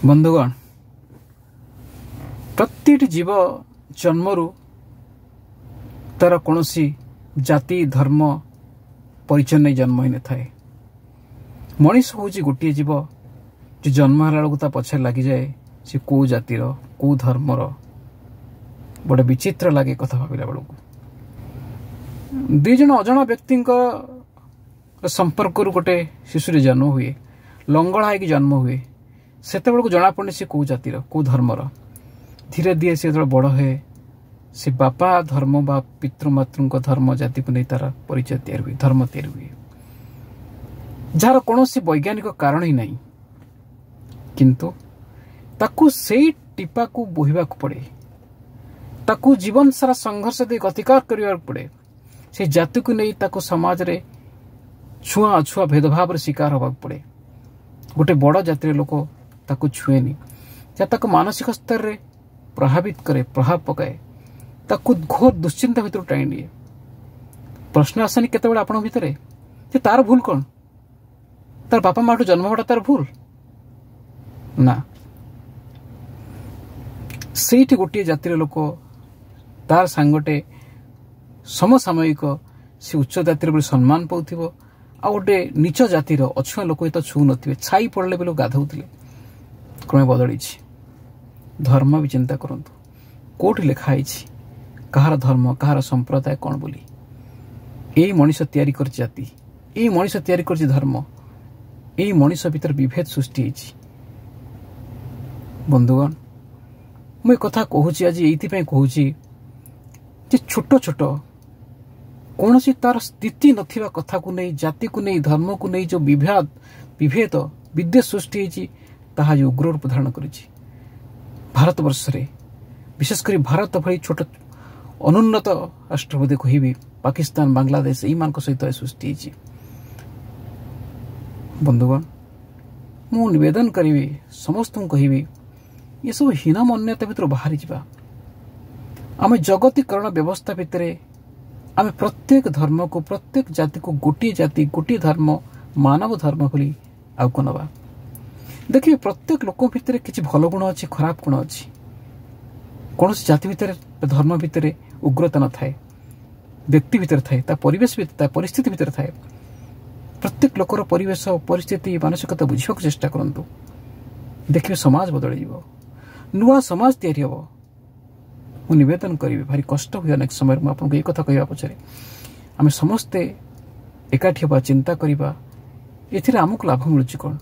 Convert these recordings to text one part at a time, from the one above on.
बंधुगण प्रत्येक जीव जन्मरू तार कौन जाति धर्म परिचय नहीं जन्म ही न थाए। मनीष हूँ गोटे जीव जो जन्म है पछे लगी जाए सी कौ जातिर कौ धर्मर बड़े विचित्र लगे कथा भाविला बेलू दुई जन अजणा व्यक्ति संपर्क गोटे शिशु जन्म हुए लंगड़ा है जन्म हुए से जना पड़े सी कौ जातिर कौ धर्मर धीरे धीरे सी जो बड़ है से बापा धर्म बा पितृमातृ धर्म जाति को नहीं तार परिचय तैयार हुए धर्म तैयार हुए जार कौन वैज्ञानिक कारण ही नहीं किंतु ताकू से टीपा को बोहिबा को पड़े ताकू जीवन सारा संघर्ष दे गतिकार करने पड़े से जाति को नहीं ताकू समाज रे छुआ अछुआ भेदभाव शिकार होगा पड़े गोटे बड़ जातिर लोक ताकू छुएनी ताकू मानसिक स्तर रे प्रभावित करे प्रभाव पकाए ताकू घोर दुश्चिंता भितर टाणी निए। प्रश्न आसेनी केतेबेले आपण भितर जे तार भूल कौन तार बापा माठू जन्म होटा तार भूल ना सेठी गोटे जातिर लोक तार सांगटे समसामयिक से उच्च जातिर सम्मान पाउथिबो आ गोटे नीच जातिर अछुआ लोक तो छू नथिबे छाई पड़ले बेलो गाधौथिले क्रमे बदली धर्म भी चिंता करंतु कोठी लिखा है कहार धर्म कहार संप्रदाय कौन बोली यही मनीष तैयारी कर जाति यही मनीष तैयारी कर धर्म यही मनीष भीतर विभेद सृष्टि होती। बंधुगण मुझे कथा कहूँ आज ये कहूँ छोट छोट कौन सी तार स्थिति नथिबा कथा को नहीं जाति को नहीं धर्म को नहीं जो विभेद विद्वेष सृष्टि होती ताहा जो उग्र रूप धारण कर भारत वर्ष रे विशेषकर भारत भली छोट अनुन्नत राष्ट्र बोधे कहि पाकिस्तान बांग्लादेश यही मान सहित सृष्टि होती। बंधुगण मु निवेदन करी समस्त कहबी ये सब हीन मान्यता भीतर बाहरी जा आम जगतीकरण व्यवस्था भितर आम प्रत्येक धर्म को प्रत्येक जाति को गोटे जाति गोटे धर्म मानव धर्म बोली आगु नवा देखिए प्रत्येक लोक भितर किसी भल गुण अच्छी खराब गुण अच्छी कौन जाति भितर धर्म भितर उग्रता न थाए व्यक्ति भितर थाए परिवेश भितर परिस्थिति भितर थाए प्रत्येक लोकर परिवेश परिस्थिति मानसिकता बुझा चेष्टा करंतु देखिए समाज बदल जीव नुआ समाज तैयारी हम मु निवेदन करी भारी कष्ट हुए अनेक समय में आपको ये कथा कहवा पछरे आम समस्ते एकाठी हवा चिंता करवा एथिरे आमको लाभ मिलुची कौन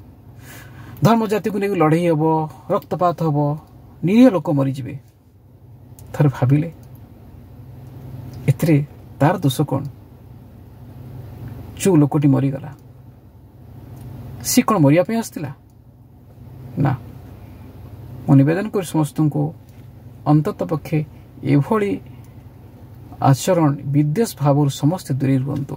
धर्म जाति को नहीं लड़ई हम रक्तपात हम निरीह लोक मरीजे थर भाविले एथिरे तार दोष कौन जो लोकटी मरीगला सी कौन मरिया आसला ना मु निवेदन कर समस्त को अंतत पक्षे एभली आचरण विद्वेष भाव समस्त दूरी रुहतु।